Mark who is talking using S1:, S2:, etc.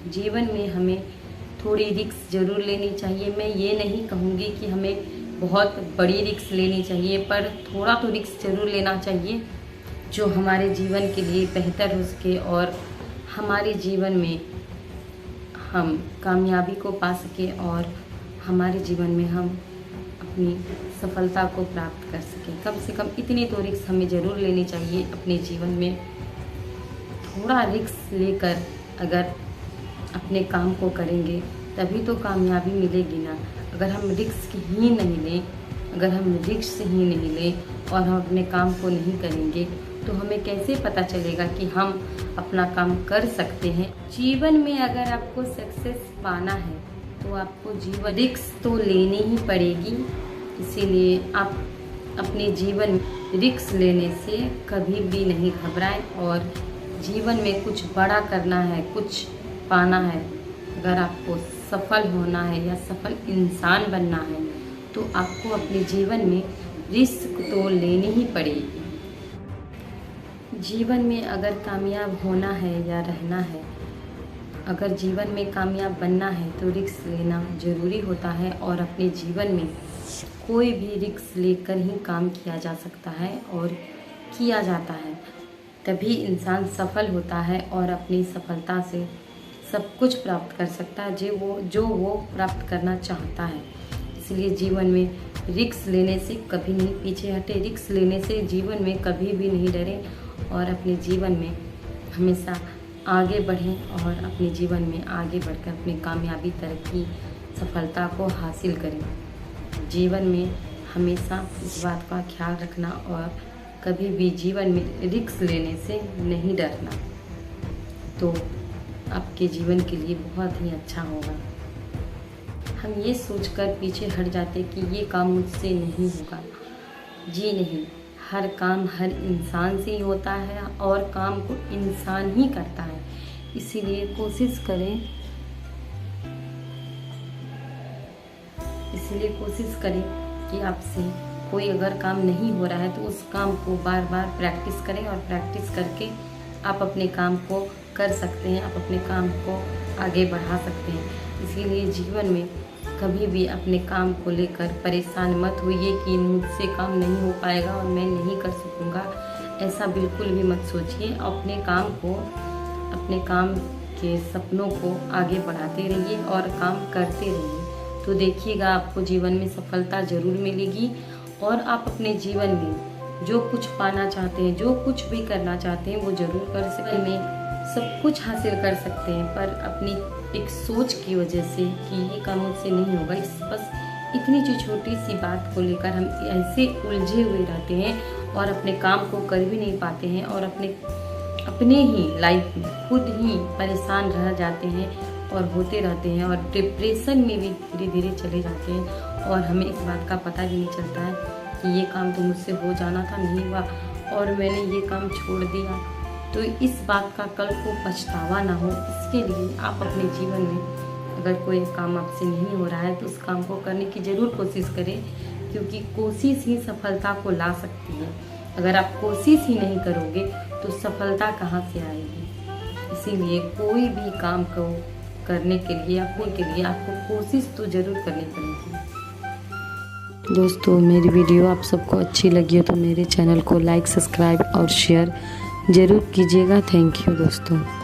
S1: जीवन में हमें थोड़ी रिस्क ज़रूर लेनी चाहिए। मैं ये नहीं कहूँगी कि हमें बहुत बड़ी रिस्क लेनी चाहिए, पर थोड़ा तो रिस्क ज़रूर लेना चाहिए जो हमारे जीवन के लिए बेहतर हो सके और हमारे जीवन में हम कामयाबी को पा सके और हमारे जीवन में हम अपनी सफलता को प्राप्त कर सकें। कम से कम इतनी तो रिस्क हमें ज़रूर लेनी चाहिए अपने जीवन में। थोड़ा रिस्क लेकर अगर अपने काम को करेंगे तभी तो कामयाबी मिलेगी ना। अगर हम रिस्क ही नहीं लें, अगर हम रिस्क ही नहीं लें और हम अपने काम को नहीं करेंगे तो हमें कैसे पता चलेगा कि हम अपना काम कर सकते हैं। जीवन में अगर आपको सक्सेस पाना है तो आपको जीवन रिस्क तो लेनी ही पड़ेगी। इसीलिए आप अपने जीवन में रिस्क लेने से कभी भी नहीं घबराएं और जीवन में कुछ बड़ा करना है, कुछ पाना है, अगर आपको सफल होना है या सफल इंसान बनना है तो आपको अपने जीवन में रिस्क तो लेनी ही पड़ेगी। जीवन में अगर कामयाब होना है या रहना है, अगर जीवन में कामयाब बनना है तो रिस्क लेना ज़रूरी होता है और अपने जीवन में कोई भी रिस्क लेकर ही काम किया जा सकता है और किया जाता है। तभी इंसान सफल होता है और अपनी सफलता से सब कुछ प्राप्त कर सकता है जो वो प्राप्त करना चाहता है। इसलिए जीवन में रिस्क लेने से कभी नहीं पीछे हटे, रिस्क लेने से जीवन में कभी भी नहीं डरें और अपने जीवन में हमेशा आगे बढ़ें और अपने जीवन में आगे बढ़कर अपनी कामयाबी, तरक्की, सफलता को हासिल करें। जीवन में हमेशा इस बात का ख्याल रखना और कभी भी जीवन में रिस्क लेने से नहीं डरना, तो आपके जीवन के लिए बहुत ही अच्छा होगा। हम ये सोचकर पीछे हट जाते कि ये काम मुझसे नहीं होगा। जी नहीं, हर काम हर इंसान से ही होता है और काम को इंसान ही करता है। इसीलिए कोशिश करें कि आपसे कोई अगर काम नहीं हो रहा है तो उस काम को बार बार प्रैक्टिस करें और प्रैक्टिस करके आप अपने काम को कर सकते हैं, आप अपने काम को आगे बढ़ा सकते हैं। इसीलिए जीवन में कभी भी अपने काम को लेकर परेशान मत होइए कि मुझसे काम नहीं हो पाएगा और मैं नहीं कर सकूँगा। ऐसा बिल्कुल भी मत सोचिए। अपने काम के सपनों को आगे बढ़ाते रहिए और काम करते रहिए, तो देखिएगा आपको जीवन में सफलता ज़रूर मिलेगी और आप अपने जीवन में जो कुछ पाना चाहते हैं, जो कुछ भी करना चाहते हैं वो ज़रूर कर सकते हैं। सब कुछ हासिल कर सकते हैं, पर अपनी एक सोच की वजह से कि ये काम मुझसे नहीं होगा, बस इतनी छोटी सी बात को लेकर हम ऐसे उलझे हुए रहते हैं और अपने काम को कर भी नहीं पाते हैं और अपने ही लाइफ में खुद ही परेशान रह जाते हैं और होते रहते हैं और डिप्रेशन में भी धीरे धीरे चले जाते हैं और हमें इस बात का पता भी नहीं चलता है कि ये काम तो मुझसे हो जाना था, नहीं हुआ और मैंने ये काम छोड़ दिया। तो इस बात का कल को पछतावा ना हो, इसके लिए आप अपने जीवन में अगर कोई काम आपसे नहीं हो रहा है तो उस काम को करने की ज़रूर कोशिश करें, क्योंकि कोशिश ही सफलता को ला सकती है। अगर आप कोशिश ही नहीं करोगे तो सफलता कहाँ से आएगी। इसीलिए कोई भी काम को करने के लिए आपको कोशिश तो ज़रूर करनी पड़ेगी। दोस्तों, मेरी वीडियो आप सबको अच्छी लगी हो तो मेरे चैनल को लाइक, सब्सक्राइब और शेयर ज़रूर कीजिएगा। थैंक यू दोस्तों।